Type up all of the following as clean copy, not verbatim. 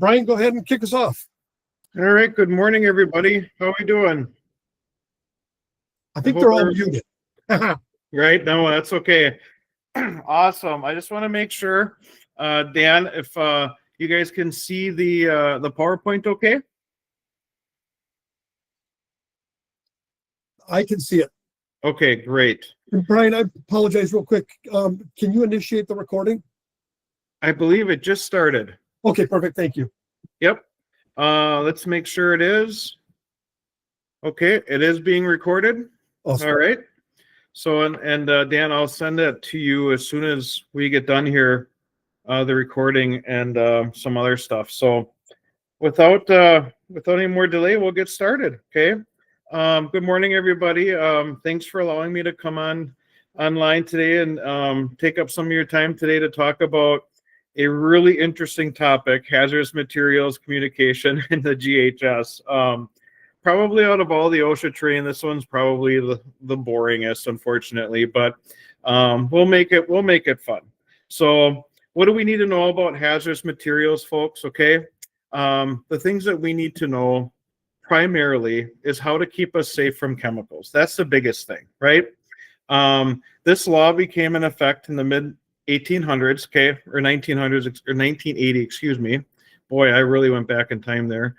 Brian, go ahead and kick us off. All right. Good morning, everybody. How are we doing? I think they're all muted. Right? No, that's okay. Awesome. I just want to make sure, Dan, if you guys can see the PowerPoint okay? I can see it. Okay, great. Brian, I apologize real quick. Can you initiate the recording? I believe it just started. Okay, perfect. Thank you. Yep. Let's make sure it is. Okay, it is being recorded. Awesome. All right. So, and Dan, I'll send it to you as soon as we get done here, the recording and some other stuff. So without any more delay, we'll get started. Okay. Good morning, everybody. Thanks for allowing me to come online today and take up some of your time today to talk about a really interesting topic, hazardous materials communication in the GHS. Probably out of all the OSHA training, this one's probably the boringest, unfortunately, but we'll make it fun. So what do we need to know about hazardous materials, folks? Okay. The things that we need to know primarily is how to keep us safe from chemicals. That's the biggest thing, right? This law became in effect in the mid 1800s, okay, or 1900s, or 1980, excuse me. Boy, I really went back in time there.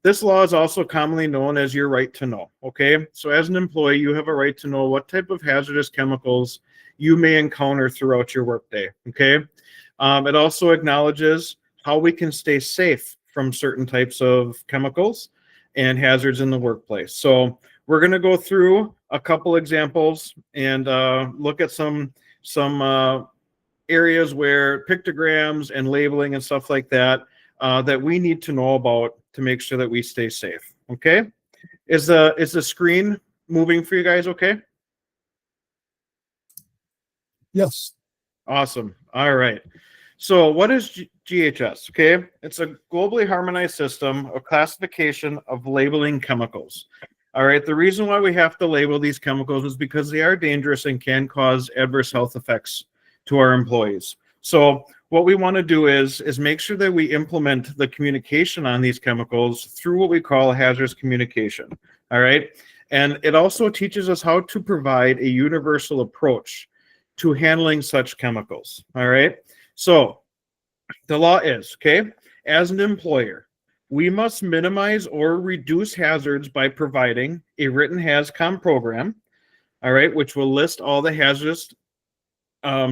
This law is also commonly known as your right to know, okay? So as an employee, you have a right to know what type of hazardous chemicals you may encounter throughout your workday, okay? It also acknowledges how we can stay safe from certain types of chemicals and hazards in the workplace. So we're going to go through a couple examples and look at some areas where pictograms and labeling and stuff like that that we need to know about to make sure that we stay safe. Okay, is the screen moving for you guys? Okay. Yes. Awesome. All right. So what is GHS? Okay, it's a globally harmonized system of classification of labeling chemicals. All right, the reason why we have to label these chemicals is because they are dangerous and can cause adverse health effects to our employees. So what we want to do is make sure that we implement the communication on these chemicals through what we call hazardous communication. All right, and it also teaches us how to provide a universal approach to handling such chemicals. All right, so the law is, okay, as an employer, we must minimize or reduce hazards by providing a written HazCom program, all right, which will list all the hazardous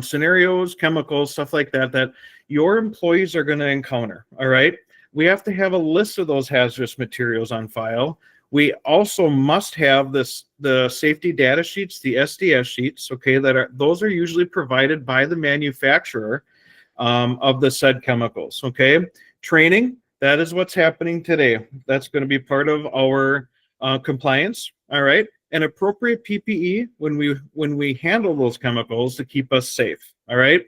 scenarios, chemicals, stuff like that, that your employees are going to encounter, all right? We have to have a list of those hazardous materials on file. We also must have the safety data sheets, the SDS sheets, okay, those are usually provided by the manufacturer of the said chemicals, okay? Training, that is what's happening today. That's going to be part of our compliance, all right? And appropriate PPE when we handle those chemicals to keep us safe, all right?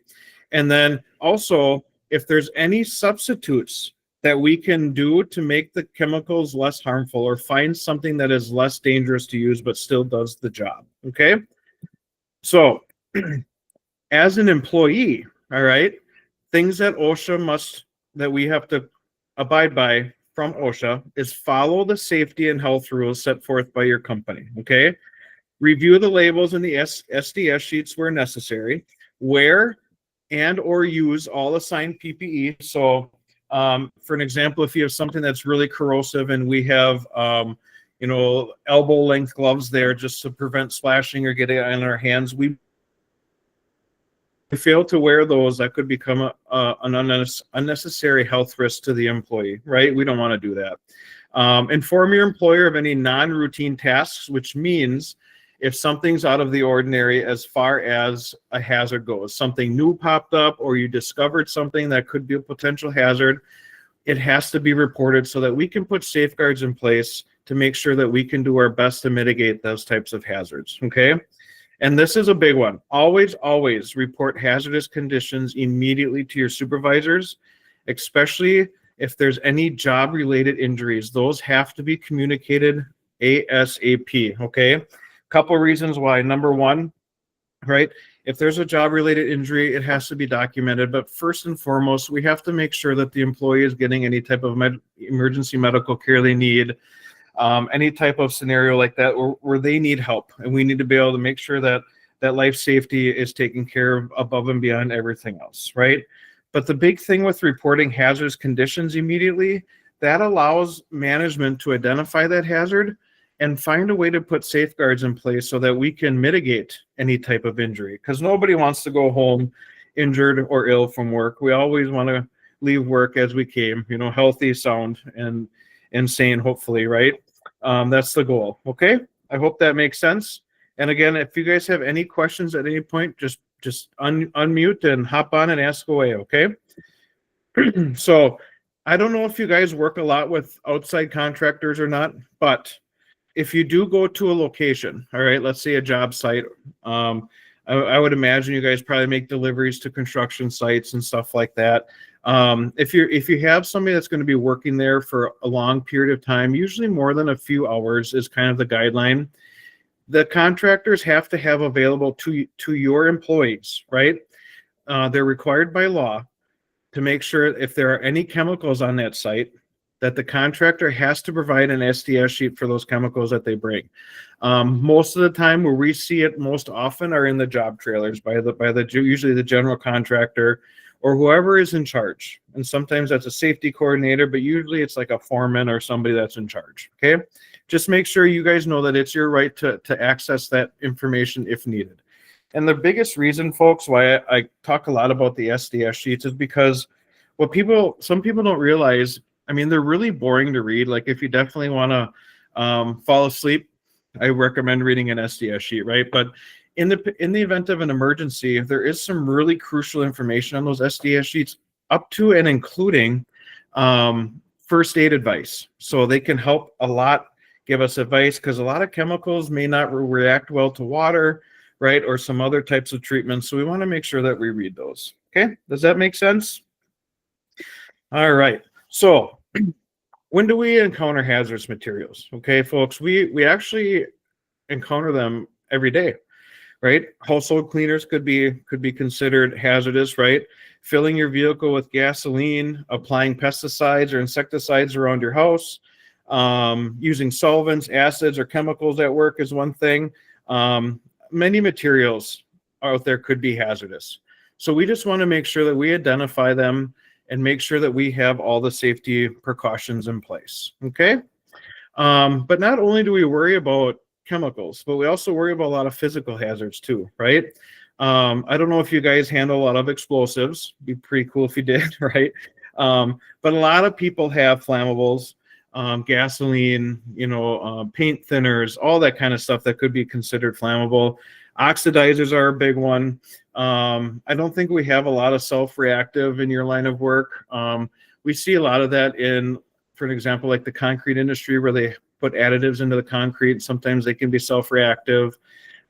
And then also, if there's any substitutes that we can do to make the chemicals less harmful or find something that is less dangerous to use but still does the job, okay? So as an employee, all right, things that that we have to abide by from OSHA is follow the safety and health rules set forth by your company, okay? Review the labels in the SDS sheets where necessary. Wear and or use all assigned PPE. So for an example, if you have something that's really corrosive and we have, elbow length gloves there just to prevent splashing or getting it on our hands, we fail to wear those, that could become an unnecessary health risk to the employee, right? We don't want to do that. Inform your employer of any non-routine tasks, which means if something's out of the ordinary as far as a hazard goes, something new popped up or you discovered something that could be a potential hazard, it has to be reported so that we can put safeguards in place to make sure that we can do our best to mitigate those types of hazards, okay? And this is a big one. Always, always report hazardous conditions immediately to your supervisors, especially if there's any job-related injuries. Those have to be communicated ASAP, okay? Couple reasons why. Number one, right, If there's a job-related injury, it has to be documented. But first and foremost, we have to make sure that the employee is getting any type of emergency medical care they need, any type of scenario like that where they need help. And we need to be able to make sure that life safety is taken care of above and beyond everything else, right? But the big thing with reporting hazardous conditions immediately, that allows management to identify that hazard and find a way to put safeguards in place so that we can mitigate any type of injury, because nobody wants to go home injured or ill from work. We always want to leave work as we came, healthy, sound, and sane, hopefully, right? That's the goal. Okay, I hope that makes sense. And again, if you guys have any questions at any point, just unmute and hop on and ask away. Okay. So I don't know if you guys work a lot with outside contractors or not, but if you do go to a location, all right, let's say a job site, I would imagine you guys probably make deliveries to construction sites and stuff like that. If you have somebody that's going to be working there for a long period of time, usually more than a few hours is kind of the guideline. The contractors have to have available to your employees, right? They're required by law to make sure if there are any chemicals on that site, that the contractor has to provide an SDS sheet for those chemicals that they bring. Most of the time where we see it most often are in the job trailers by usually the general contractor or whoever is in charge. And sometimes that's a safety coordinator, but usually it's like a foreman or somebody that's in charge. Okay. Just make sure you guys know that it's your right to access that information if needed. And the biggest reason, folks, why I talk a lot about the SDS sheets is because some people don't realize, I mean, they're really boring to read. Like if you definitely want to fall asleep, I recommend reading an SDS sheet, right? But in the event of an emergency, there is some really crucial information on those SDS sheets, up to and including first aid advice. So they can help a lot, give us advice, because a lot of chemicals may not react well to water, right? Or some other types of treatments. So we want to make sure that we read those. Okay, does that make sense? All right. So when do we encounter hazardous materials? Okay, folks, we actually encounter them every day, right? Household cleaners could be considered hazardous, right? Filling your vehicle with gasoline, applying pesticides or insecticides around your house, using solvents, acids, or chemicals at work is one thing. Many materials out there could be hazardous. So we just want to make sure that we identify them and make sure that we have all the safety precautions in place, okay? But not only do we worry about chemicals, but we also worry about a lot of physical hazards too, right? I don't know if you guys handle a lot of explosives. It'd be pretty cool if you did, right? But a lot of people have flammables, gasoline, paint thinners, all that kind of stuff that could be considered flammable. Oxidizers are a big one. I don't think we have a lot of self-reactive in your line of work. We see a lot of that for an example, like the concrete industry, where they put additives into the concrete. Sometimes they can be self-reactive.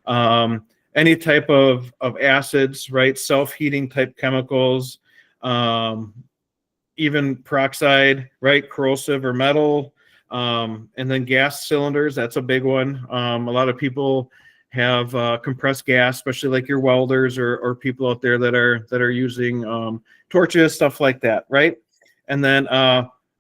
Any type of acids, right? Self-heating type chemicals, even peroxide, right? Corrosive or metal. And then gas cylinders, that's a big one. A lot of people have compressed gas, especially like your welders or people out there that are using torches, stuff like that, right? And then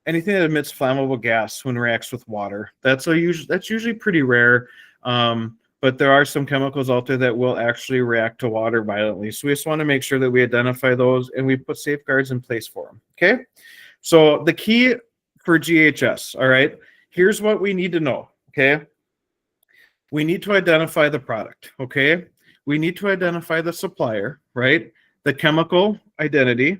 anything that emits flammable gas when reacts with water. That's usually pretty rare, but there are some chemicals out there that will actually react to water violently. So we just want to make sure that we identify those and we put safeguards in place for them. Okay, so the key for GHS, all right, here's what we need to know. Okay, we need to identify the product. Okay, we need to identify the supplier, right? The chemical identity,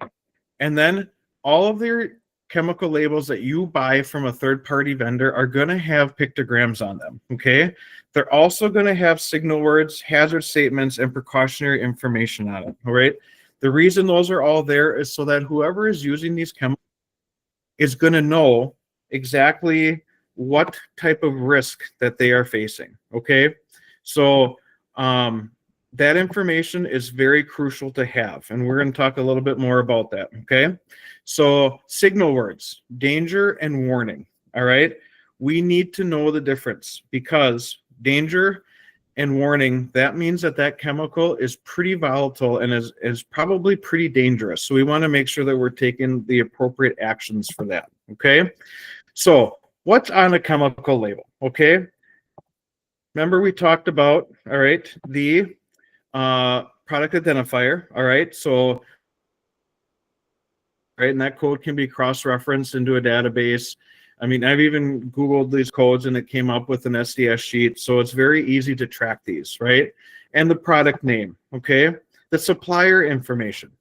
and then all of their chemical labels that you buy from a third-party vendor are going to have pictograms on them, okay? They're also going to have signal words, hazard statements, and precautionary information on it, all right? The reason those are all there is so that whoever is using these chemicals is going to know exactly what type of risk that they are facing, okay? So that information is very crucial to have, and we're going to talk a little bit more about that, okay? So signal words, danger and warning, all right? We need to know the difference, because danger and warning, that means that that chemical is pretty volatile and is probably pretty dangerous. So we want to make sure that we're taking the appropriate actions for that. Okay. So what's on a chemical label? Okay. Remember we talked about, all right, the product identifier. All right. So, right, and that code can be cross-referenced into a database. I mean, I've even Googled these codes and it came up with an SDS sheet. So it's very easy to track these, right? And the product name, okay? The supplier information,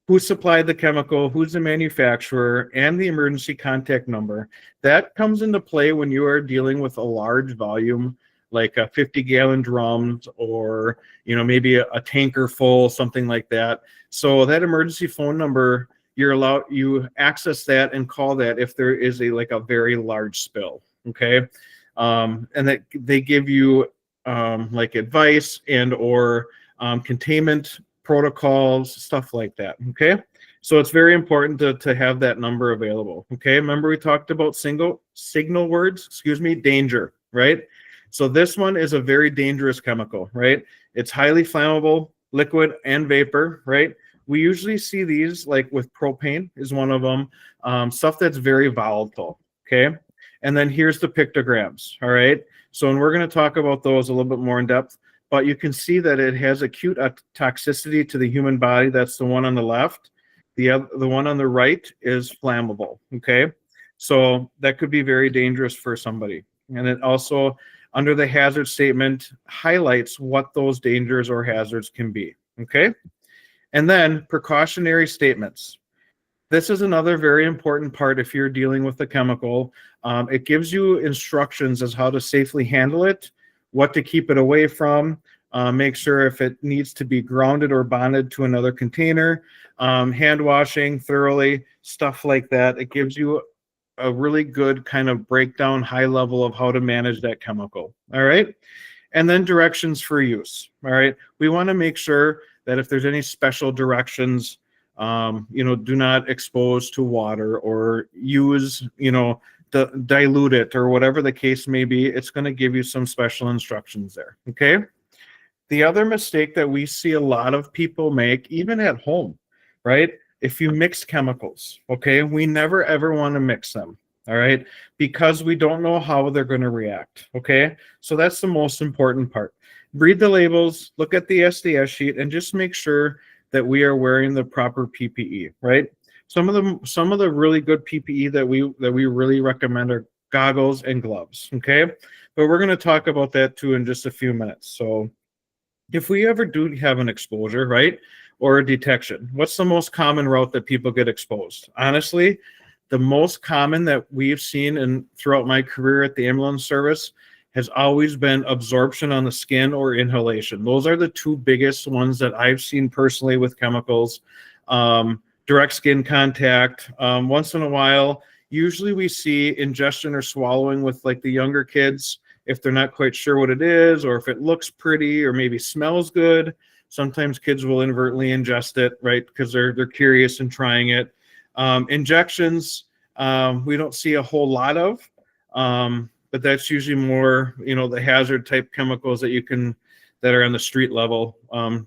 who supplied the chemical, who's the manufacturer, and the emergency contact number. That comes into play when you are dealing with a large volume, like a 50-gallon drums or, you know, maybe a tanker full, something like that. So that emergency phone number, you access that and call that if there is a very large spill. Okay. And that they give you like advice and or containment protocols, stuff like that. Okay. So it's very important to have that number available. Okay. Remember we talked about signal words, danger, right? So this one is a very dangerous chemical, right? It's highly flammable, liquid and vapor, right? We usually see these like with propane is one of them, stuff that's very volatile, okay? And then here's the pictograms, all right? So, and we're gonna talk about those a little bit more in depth, but you can see that it has acute toxicity to the human body. That's the one on the left. The one on the right is flammable, okay? So that could be very dangerous for somebody. And it also, under the hazard statement, highlights what those dangers or hazards can be, okay? And then precautionary statements. This is another very important part if you're dealing with a chemical. It gives you instructions as how to safely handle it, what to keep it away from, make sure if it needs to be grounded or bonded to another container, hand washing thoroughly, stuff like that. It gives you a really good kind of breakdown, high level of how to manage that chemical. All right. And then directions for use. All right. We want to make sure that if there's any special directions, do not expose to water or use, dilute it or whatever the case may be. It's going to give you some special instructions there. Okay. The other mistake that we see a lot of people make, even at home, right? If you mix chemicals, okay, we never ever want to mix them. All right, because we don't know how they're going to react. Okay, so that's the most important part. Read the labels, look at the SDS sheet, and just make sure that we are wearing the proper PPE. Right. Some of the really good PPE that we really recommend are goggles and gloves. Okay, but we're going to talk about that too in just a few minutes. So, if we ever do have an exposure, right, or a detection, what's the most common route that people get exposed? Honestly, the most common that we've seen throughout my career at the ambulance service has always been absorption on the skin or inhalation. Those are the two biggest ones that I've seen personally with chemicals. Direct skin contact. Once in a while, usually we see ingestion or swallowing with like the younger kids if they're not quite sure what it is or if it looks pretty or maybe smells good. Sometimes kids will inadvertently ingest it, right, because they're curious and trying it. Injections, we don't see a whole lot of, but that's usually more, the hazard type chemicals that are on the street level,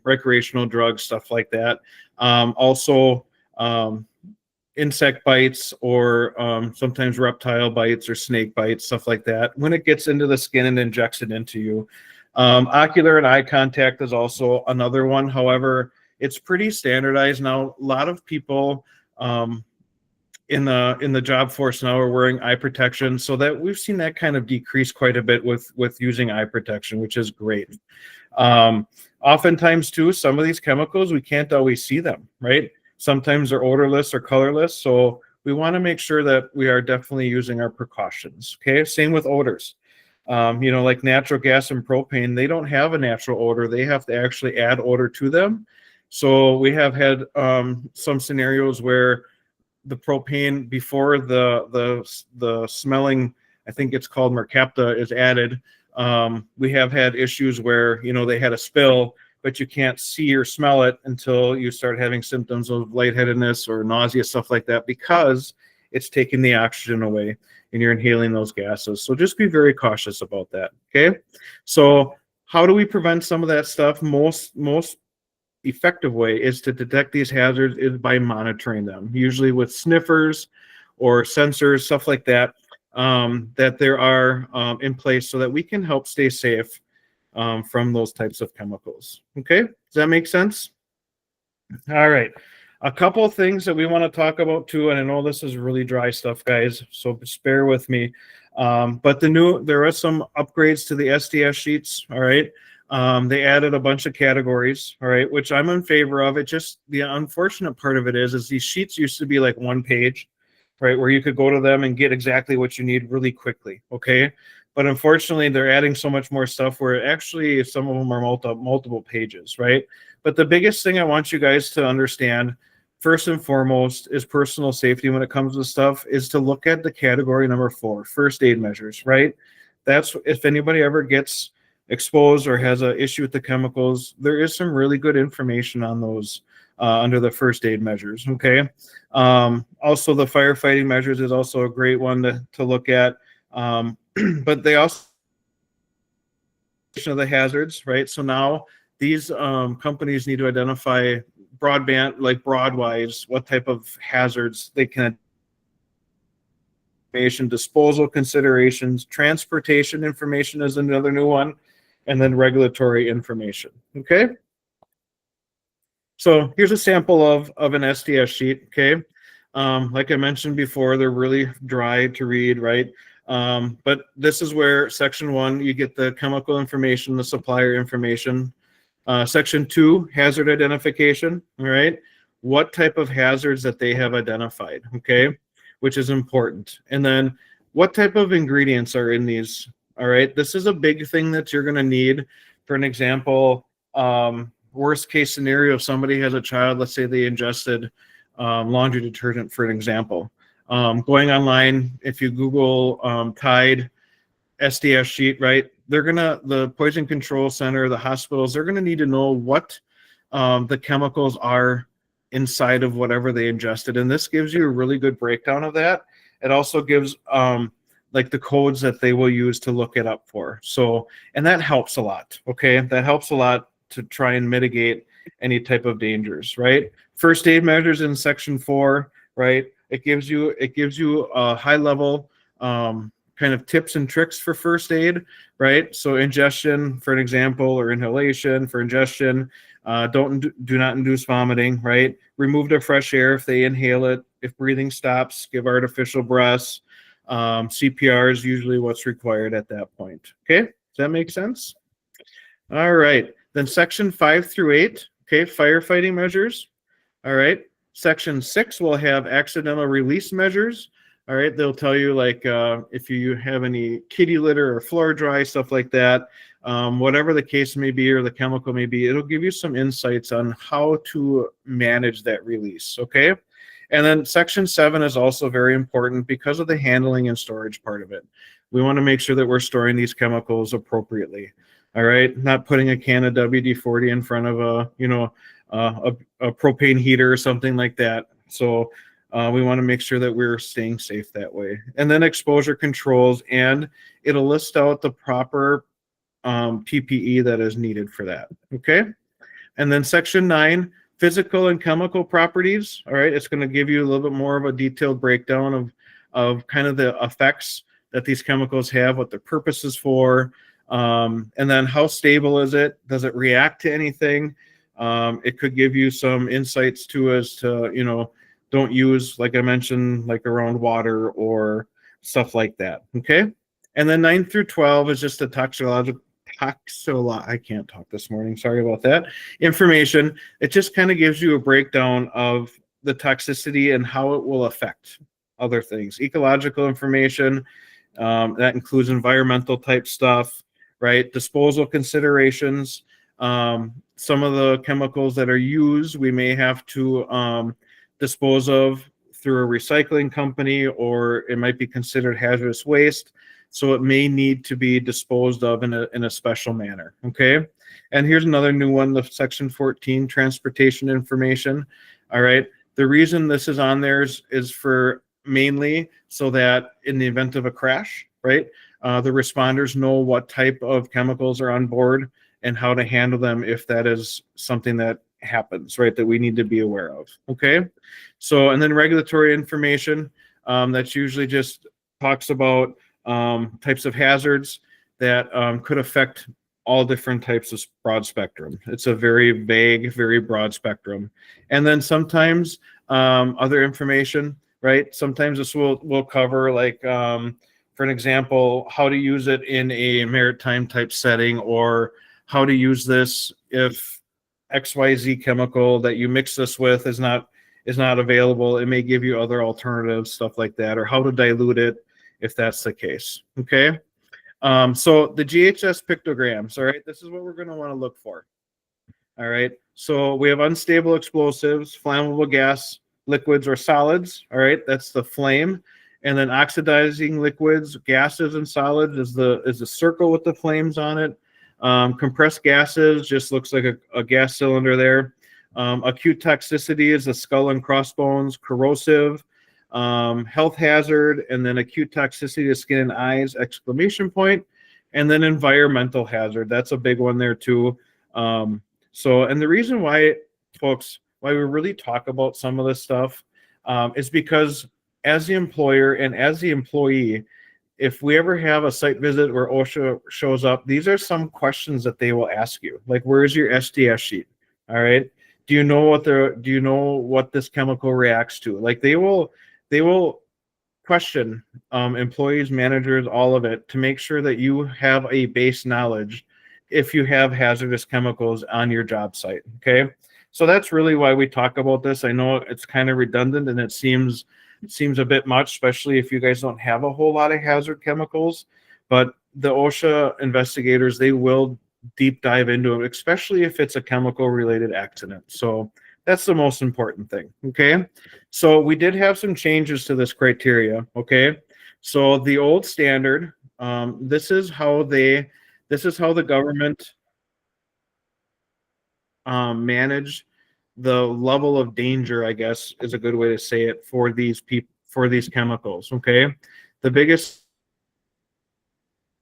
recreational drugs, stuff like that. Also, insect bites or sometimes reptile bites or snake bites, stuff like that. When it gets into the skin and injects it into you. Ocular and eye contact is also another one. However, it's pretty standardized now. A lot of people in the job force now are wearing eye protection, so that we've seen that kind of decrease quite a bit with using eye protection, which is great. Oftentimes too, some of these chemicals, we can't always see them, right? Sometimes they're odorless or colorless, so we want to make sure that we are definitely using our precautions. Okay, same with odors. Like natural gas and propane, they don't have a natural odor. They have to actually add odor to them. So we have had some scenarios where the propane before the smelling, I think it's called mercapta, is added. We have had issues where they had a spill, but you can't see or smell it until you start having symptoms of lightheadedness or nausea, stuff like that, because it's taking the oxygen away and you're inhaling those gases. So just be very cautious about that. Okay. So how do we prevent some of that stuff? Most effective way is to detect these hazards is by monitoring them, usually with sniffers or sensors, stuff like that, that there are in place so that we can help stay safe from those types of chemicals. Okay, does that make sense? All right. A couple of things that we want to talk about too, and I know this is really dry stuff, guys, so just bear with me. But there are some upgrades to the SDS sheets. All right. They added a bunch of categories. All right, which I'm in favor of. It just, the unfortunate part of it is these sheets used to be like one page, right, where you could go to them and get exactly what you need really quickly. Okay. But unfortunately, they're adding so much more stuff where actually some of them are multiple pages, right? But the biggest thing I want you guys to understand, first and foremost, is personal safety when it comes to stuff, is to look at the category number 4, first aid measures, right? That's if anybody ever gets exposed or has an issue with the chemicals, there is some really good information on those under the first aid measures, okay? Also, the firefighting measures is also a great one to look at. But they also of the hazards, right? So now these companies need to identify broadband, like broadwise, what type of hazards they can. Disposal considerations, transportation information is another new one, and then regulatory information. Okay. So here's a sample of an SDS sheet. Okay. Like I mentioned before, they're really dry to read, right? But this is where section 1, you get the chemical information, the supplier information. Section 2, hazard identification. All right. What type of hazards that they have identified. Okay. Which is important. And then what type of ingredients are in these. All right. This is a big thing that you're going to need. For an example, worst case scenario, if somebody has a child, let's say they ingested laundry detergent, for an example. Going online, if you Google Tide SDS sheet, right, the Poison Control Center, the hospitals, they're gonna need to know what the chemicals are inside of whatever they ingested, and this gives you a really good breakdown of that. It also gives like the codes that they will use to look it up for. So, and that helps a lot. Okay, that helps a lot to try and mitigate any type of dangers, right? First aid measures in section 4, right? It gives you a high level kind of tips and tricks for first aid, right? So ingestion, for an example, or inhalation for ingestion. Do not induce vomiting, right? Remove the fresh air if they inhale it. If breathing stops, give artificial breaths. CPR is usually what's required at that point. Okay, does that make sense? All right. Then section 5 through 8, okay, firefighting measures. All right. Section 6 will have accidental release measures. All right. They'll tell you like if you have any kitty litter or floor dry, stuff like that, whatever the case may be or the chemical may be, it'll give you some insights on how to manage that release. Okay. And then section 7 is also very important because of the handling and storage part of it. We want to make sure that we're storing these chemicals appropriately. All right, not putting a can of WD-40 in front of a propane heater or something like that. So we want to make sure that we're staying safe that way. And then exposure controls, and it'll list out the proper PPE that is needed for that. Okay, and then section 9, physical and chemical properties. All right, it's going to give you a little bit more of a detailed breakdown of kind of the effects that these chemicals have, what their purpose is for. And then how stable is it? Does it react to anything? It could give you some insights too as to, don't use, like I mentioned, like around water or stuff like that. Okay. And then 9 through 12 is just a I can't talk this morning. Sorry about that. Information. It just kind of gives you a breakdown of the toxicity and how it will affect other things. Ecological information. That includes environmental type stuff. Right, disposal considerations. Some of the chemicals that are used, we may have to dispose of through a recycling company, or it might be considered hazardous waste. So it may need to be disposed of in a special manner. Okay, and here's another new one, the section 14, transportation information. All right, the reason this is on there is for mainly so that in the event of a crash, right? The responders know what type of chemicals are on board. and how to handle them if that is something that happens, right, that we need to be aware of. Okay. So, and then regulatory information, that's usually just talks about types of hazards that could affect all different types of broad spectrum. It's a very vague, very broad spectrum. And then sometimes other information, right? Sometimes this will cover, like, for an example, how to use it in a maritime type setting, or how to use this if XYZ chemical that you mix this with is not available. It may give you other alternatives, stuff like that, or how to dilute it if that's the case. Okay. So the GHS pictograms, all right, this is what we're going to want to look for. All right. So we have unstable explosives, flammable gas, liquids or solids. All right. That's the flame. And then oxidizing liquids, gases and solids is the circle with the flames on it. Compressed gases just looks like a gas cylinder there. Acute toxicity is the skull and crossbones. Corrosive, health hazard, and then acute toxicity to skin and eyes, exclamation point. And then environmental hazard. That's a big one there too. So, and the reason why, folks, why we really talk about some of this stuff is because as the employer and as the employee, if we ever have a site visit where OSHA shows up, these are some questions that they will ask you. Like, where's your SDS sheet? All right. Do you know what this chemical reacts to? Like, they will question employees, managers, all of it, to make sure that you have a base knowledge if you have hazardous chemicals on your job site. Okay. So that's really why we talk about this. I know it's kind of redundant and it seems a bit much, especially if you guys don't have a whole lot of hazard chemicals, but the OSHA investigators, they will deep dive into it, especially if it's a chemical related accident. So that's the most important thing. Okay. So we did have some changes to this criteria. Okay. So the old standard, this is how the government managed the level of danger, I guess is a good way to say it, for these chemicals. Okay. The biggest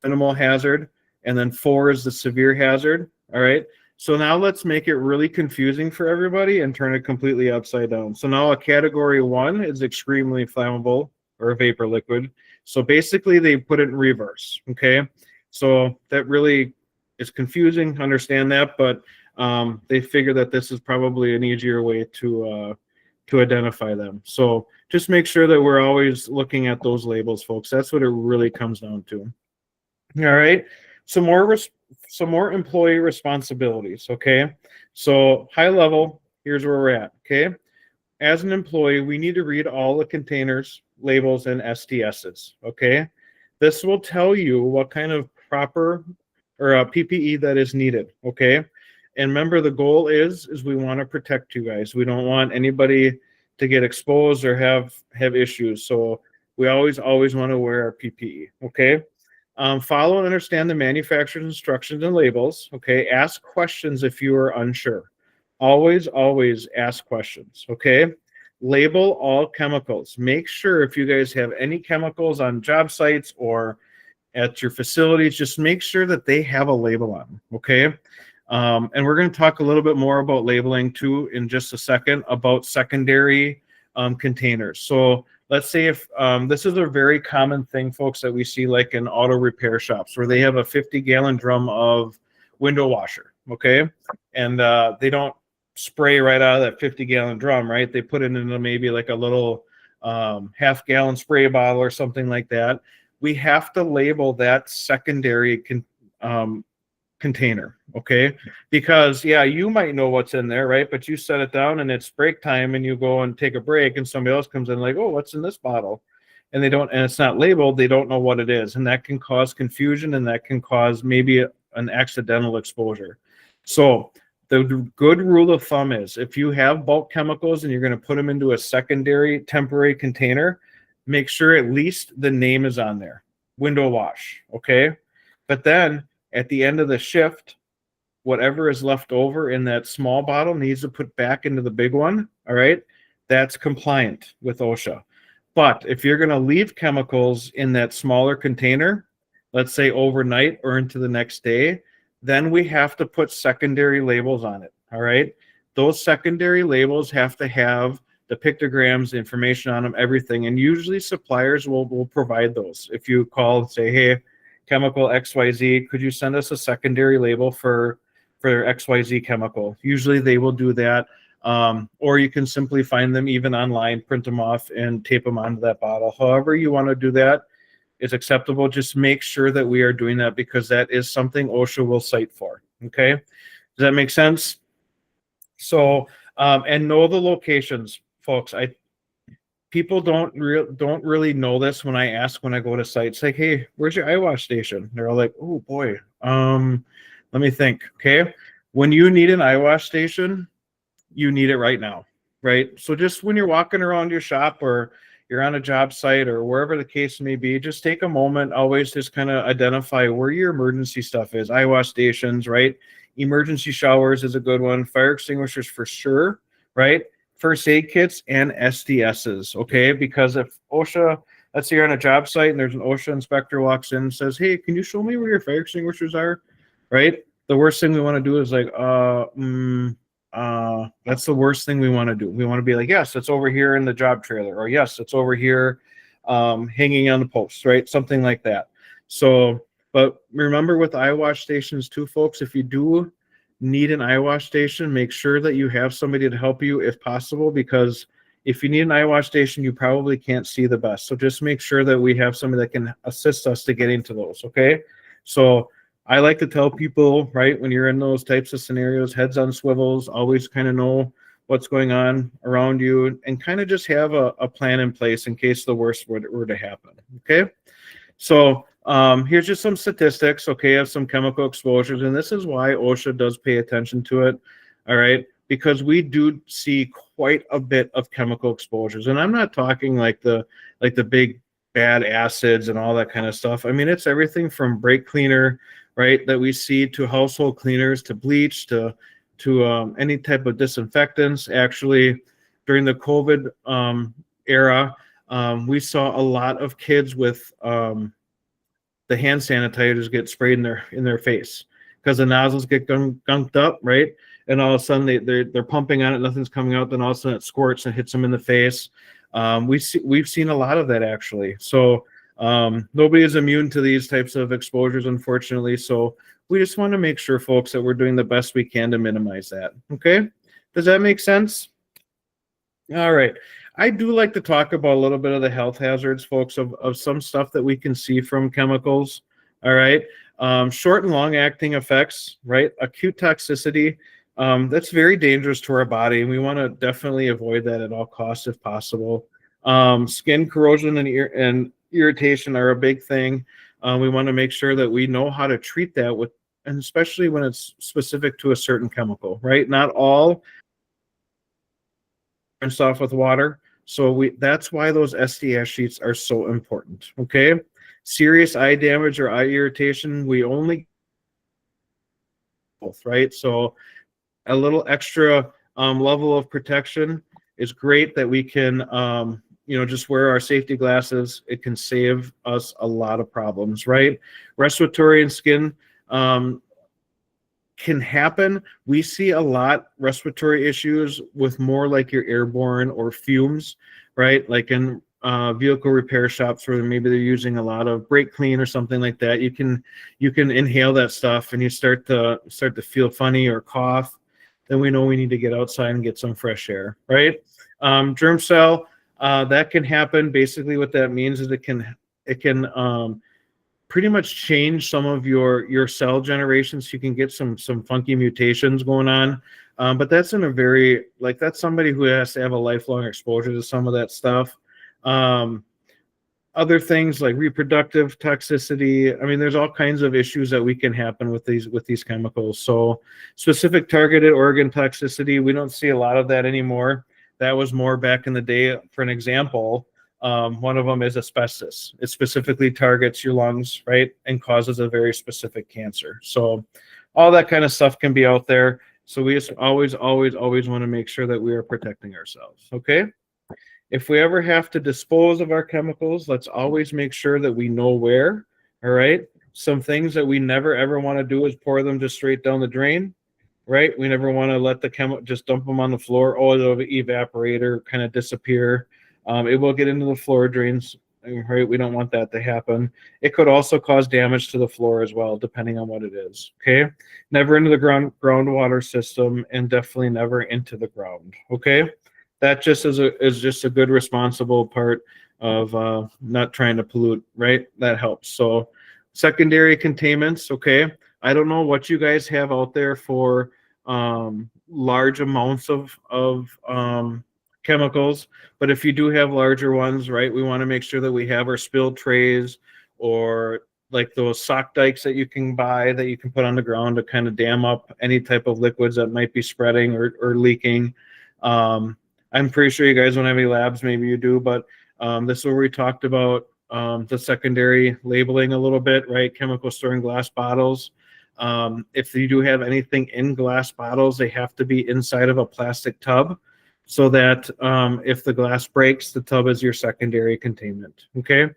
minimal hazard, and then 4 is the severe hazard. All right. So now let's make it really confusing for everybody and turn it completely upside down. So now a category 1 is extremely flammable or a vapor liquid. So basically they put it in reverse. Okay. So that really is confusing, understand that, but they figure that this is probably an easier way to identify them. So just make sure that we're always looking at those labels, folks. That's what it really comes down to. All right. Some more employee responsibilities. Okay. So high level, here's where we're at. Okay. As an employee, we need to read all the containers, labels, and STSs. Okay. This will tell you what kind of proper or PPE that is needed. Okay. And remember, the goal is we want to protect you guys. We don't want anybody to get exposed or have issues. So we always want to wear our PPE. Okay. Follow and understand the manufacturer's instructions and labels. Okay. Ask questions if you are unsure. Always ask questions. Okay. Label all chemicals. Make sure if you guys have any chemicals on job sites or at your facilities, just make sure that they have a label on them. Okay. And we're going to talk a little bit more about labeling too in just a second, about secondary containers. So let's say if this is a very common thing, folks, that we see like in auto repair shops where they have a 50-gallon drum of window washer. Okay. And they don't spray right out of that 50-gallon drum, right? They put it into maybe like a little half-gallon spray bottle or something like that. We have to label that secondary container, okay? Because yeah, you might know what's in there, right? But you set it down and it's break time and you go and take a break and somebody else comes in like, oh, what's in this bottle? And it's not labeled, they don't know what it is. And that can cause confusion and that can cause maybe an accidental exposure. So the good rule of thumb is if you have bulk chemicals and you're going to put them into a secondary temporary container, make sure at least the name is on there, window wash, okay? But then at the end of the shift, whatever is left over in that small bottle needs to put back into the big one, all right? That's compliant with OSHA. But if you're going to leave chemicals in that smaller container, let's say overnight or into the next day, then we have to put secondary labels on it. All right. Those secondary labels have to have the pictograms, the information on them, everything. And usually suppliers will provide those. If you call and say, hey, chemical XYZ, could you send us a secondary label for XYZ chemical? Usually they will do that. Or you can simply find them even online, print them off, and tape them onto that bottle. However you want to do that is acceptable. Just make sure that we are doing that, because that is something OSHA will cite for. Okay, does that make sense? So, and know the locations, folks. People don't really know this when I ask, when I go to sites, like, hey, where's your eye wash station? They're all like, oh boy, let me think. Okay, when you need an eye wash station, you need it right now, right? So just when you're walking around your shop, or you're on a job site, or wherever the case may be, just take a moment, always just kind of identify where your emergency stuff is. Eye wash stations, right? Emergency showers is a good one. Fire extinguishers for sure, right? First aid kits and SDSs, okay? Because if OSHA, let's say you're on a job site and there's an OSHA inspector walks in and says, hey, can you show me where your fire extinguishers are, right? The worst thing we want to do is like, that's the worst thing we want to do. We want to be like, yes, it's over here in the job trailer, or yes, it's over here hanging on the post, right? Something like that. So, but remember with eye wash stations too, folks, if you do need an eye wash station, make sure that you have somebody to help you if possible, because if you need an eye wash station, you probably can't see the best. So just make sure that we have somebody that can assist us to get into those, okay? So I like to tell people, right, when you're in those types of scenarios, heads on swivels, always kind of know what's going on around you, and kind of just have a plan in place in case the worst were to happen, okay? So here's just some statistics, okay, of some chemical exposures, and this is why OSHA does pay attention to it, all right, because we do see quite a bit of chemical exposures, and I'm not talking like the big bad acids and all that kind of stuff. I mean, it's everything from brake cleaner, right, that we see, to household cleaners, to bleach, to any type of disinfectants. Actually, during the COVID era, we saw a lot of kids with the hand sanitizers get sprayed in their face, because the nozzles get gunked up, right? And all of a sudden they're pumping on it, nothing's coming out. Then all of a sudden it squirts and hits them in the face. We've seen a lot of that, actually. So nobody is immune to these types of exposures, unfortunately. So we just want to make sure, folks, that we're doing the best we can to minimize that. Okay, does that make sense? All right. I do like to talk about a little bit of the health hazards, folks, of some stuff that we can see from chemicals. All right. Short and long acting effects, right? Acute toxicity. That's very dangerous to our body, and we want to definitely avoid that at all costs if possible. Skin corrosion and irritation are a big thing. We want to make sure that we know how to treat that with, and especially when it's specific to a certain chemical, right? Not all rinse off with water. So that's why those SDS sheets are so important. Okay. Serious eye damage or eye irritation, we only both, right? So a little extra level of protection is great, that we can just wear our safety glasses. It can save us a lot of problems, right? Respiratory and skin can happen. We see a lot respiratory issues with more like your airborne or fumes, right? Like in vehicle repair shops where maybe they're using a lot of brake clean or something like that. You can inhale that stuff and you start to feel funny or cough. Then we know we need to get outside and get some fresh air, right? Germ cell, that can happen. Basically what that means is it can pretty much change some of your cell generations. You can get some funky mutations going on, but that's in a very, like, that's somebody who has to have a lifelong exposure to some of that stuff. Other things like reproductive toxicity. I mean, there's all kinds of issues that we can happen with these chemicals. So specific targeted organ toxicity, we don't see a lot of that anymore. That was more back in the day. For an example, one of them is asbestos. It specifically targets your lungs, right, and causes a very specific cancer. So all that kind of stuff can be out there. So we just always want to make sure that we are protecting ourselves, okay? If we ever have to dispose of our chemicals, let's always make sure that we know where, all right? some things that we never ever want to do is pour them just straight down the drain, right? We never want to let the chemical just dump them on the floor. Oh, it'll evaporate or kind of disappear. It will get into the floor drains, right? We don't want that to happen. It could also cause damage to the floor as well, depending on what it is. Okay, never into the groundwater system, and definitely never into the ground. Okay, that just is just a good responsible part of not trying to pollute, right? That helps. So secondary containments. Okay, I don't know what you guys have out there for large amounts of chemicals, but if you do have larger ones, right, we want to make sure that we have our spill trays, or like those sock dikes that you can buy that you can put on the ground to kind of dam up any type of liquids that might be spreading or leaking. I'm pretty sure you guys don't have any labs, maybe you do, but this is where we talked about the secondary labeling a little bit, right? Chemical storing glass bottles. If you do have anything in glass bottles, they have to be inside of a plastic tub, so that if the glass breaks, the tub is your secondary containment. Okay.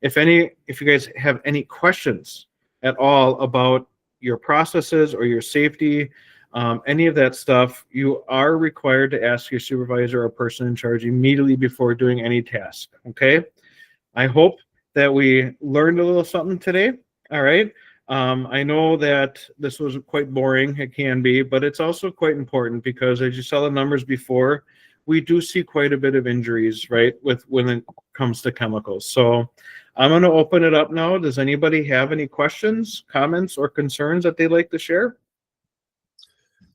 If you guys have any questions at all about your processes or your safety, any of that stuff, you are required to ask your supervisor or person in charge immediately before doing any task. Okay. I hope that we learned a little something today. All right. I know that this was quite boring. It can be, but it's also quite important because, as you saw the numbers before, we do see quite a bit of injuries, right, when it comes to chemicals. So I'm going to open it up now. Does anybody have any questions, comments, or concerns that they'd like to share?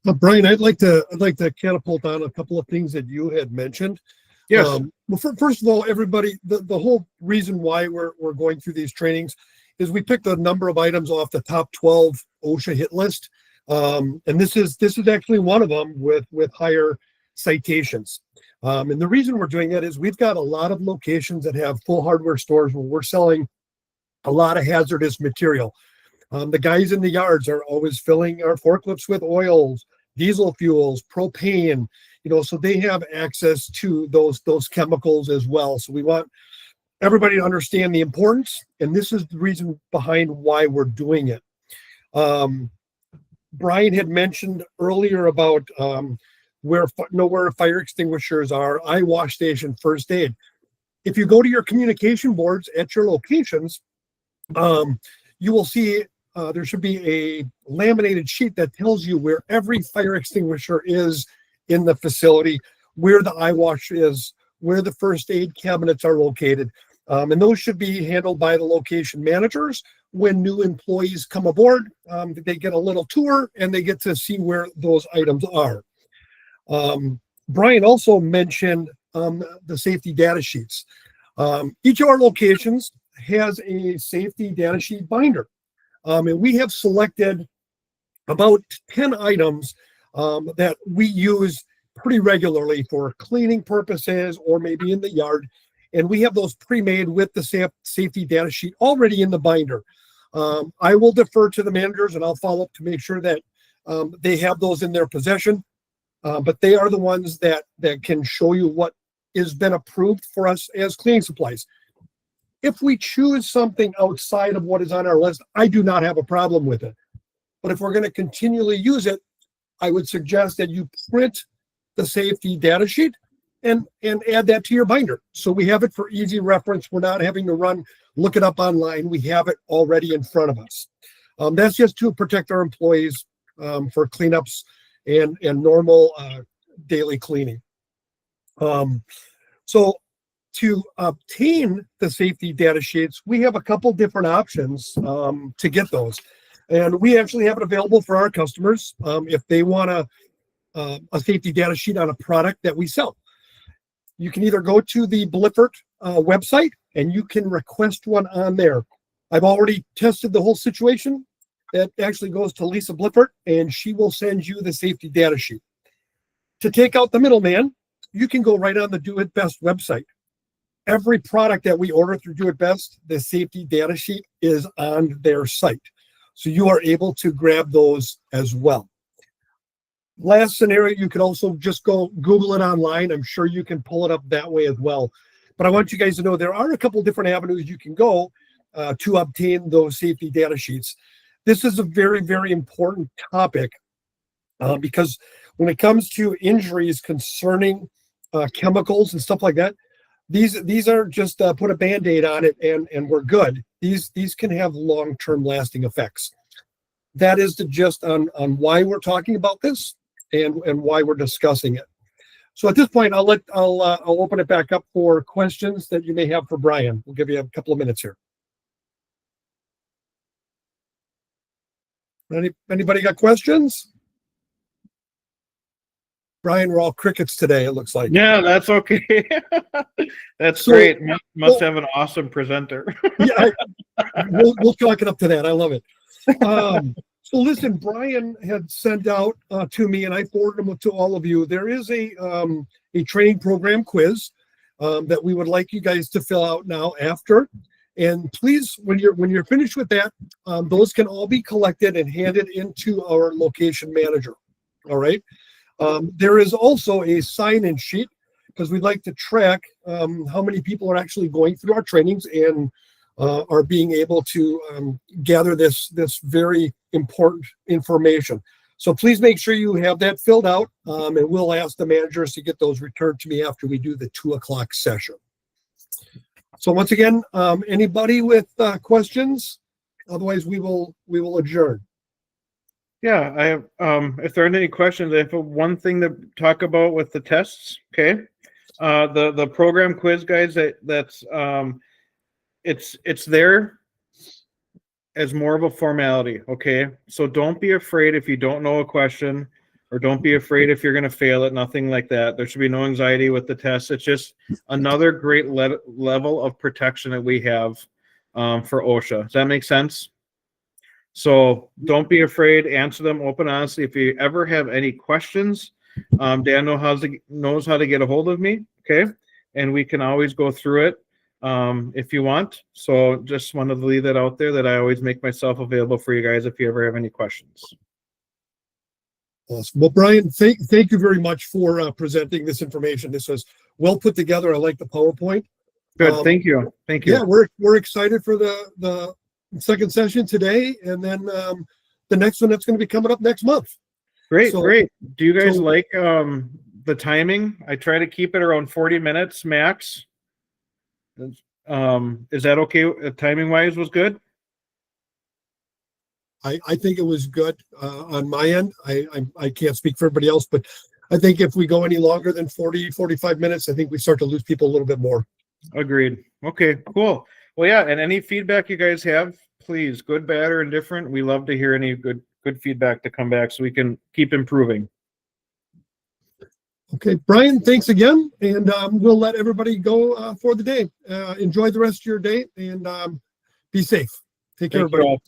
Brian, I'd like to catapult on a couple of things that you had mentioned. Yes. Well, first of all, everybody, the whole reason why we're going through these trainings is we picked a number of items off the top 12 OSHA hit list, and this is actually one of them with higher citations. And the reason we're doing that is we've got a lot of locations that have full hardware stores where we're selling a lot of hazardous material. The guys in the yards are always filling our forklifts with oils, diesel fuels, propane, so they have access to those chemicals as well. So we want everybody to understand the importance, and this is the reason behind why we're doing it. Brian had mentioned earlier about where fire extinguishers are, eye wash station, first aid. If you go to your communication boards at your locations, you will see there should be a laminated sheet that tells you where every fire extinguisher is in the facility, where the eye wash is, where the first aid cabinets are located. And those should be handled by the location managers. When new employees come aboard, they get a little tour and they get to see where those items are. Brian also mentioned the safety data sheets. Each of our locations has a safety data sheet binder. And we have selected about 10 items that we use pretty regularly for cleaning purposes or maybe in the yard. And we have those pre-made with the safety data sheet already in the binder. I will defer to the managers and I'll follow up to make sure that they have those in their possession. But they are the ones that can show you what has been approved for us as cleaning supplies. If we choose something outside of what is on our list, I do not have a problem with it. But if we're going to continually use it, I would suggest that you print the safety data sheet and add that to your binder. So we have it for easy reference. We're not having to look it up online. We have it already in front of us. That's just to protect our employees for cleanups and normal daily cleaning. So to obtain the safety data sheets, we have a couple different options to get those. And we actually have it available for our customers if they want a safety data sheet on a product that we sell. You can either go to the Bliffert website and you can request one on there. I've already tested the whole situation. That actually goes to Lisa Bliffert, and she will send you the safety data sheet. To take out the middleman, you can go right on the Do It Best website. Every product that we order through Do It Best, the safety data sheet is on their site. So you are able to grab those as well. Last scenario, you could also just go Google it online. I'm sure you can pull it up that way as well. But I want you guys to know there are a couple different avenues you can go. to obtain those safety data sheets. This is a very, very important topic because when it comes to injuries concerning chemicals and stuff like that, these are just put a Band-Aid on it and we're good. These can have long-term lasting effects. That is the gist on why we're talking about this and why we're discussing it. So at this point, I'll open it back up for questions that you may have for Brian. We'll give you a couple of minutes here. Anybody got questions? Brian, we're all crickets today, it looks like. Yeah, that's okay. That's great. Must have an awesome presenter. Yeah, we'll chalk it up to that. I love it. So listen, Brian had sent out to me, and I forwarded them to all of you. There is a training program quiz that we would like you guys to fill out now after. And please, when you're finished with that, those can all be collected and handed into our location manager. All right. There is also a sign-in sheet because we'd like to track how many people are actually going through our trainings and are being able to gather this very important information. So please make sure you have that filled out, and we'll ask the managers to get those returned to me after we do the 2:00 session. So once again, anybody with questions? Otherwise, we will adjourn. Yeah, I have. If there aren't any questions, I have one thing to talk about with the tests. Okay, the program quiz, guys. It's there as more of a formality. Okay, so don't be afraid if you don't know a question, or don't be afraid if you're going to fail it. Nothing like that. There should be no anxiety with the test. It's just another great level of protection that we have for OSHA. Does that make sense? So don't be afraid. Answer them open, honestly. If you ever have any questions, Dan knows how to get a hold of me. Okay, and we can always go through it if you want. So just wanted to leave that out there, that I always make myself available for you guys if you ever have any questions. Awesome. Well, Brian, thank you very much for presenting this information. This was well put together. I like the PowerPoint. Good. Thank you. Thank you. Yeah, we're excited for the second session today, and then the next one that's going to be coming up next month. Great. Great. Do you guys like the timing? I try to keep it around 40 minutes max. Is that okay? Timing wise was good. I think it was good on my end. I can't speak for everybody else, but I think if we go any longer than 45 minutes, I think we start to lose people a little bit more. Agreed. Okay, cool. Well, yeah, and any feedback you guys have, please, good, bad, or indifferent. We love to hear any good feedback to come back so we can keep improving. Okay, Brian, thanks again, and we'll let everybody go for the day. Enjoy the rest of your day, and be safe. Take care, everybody.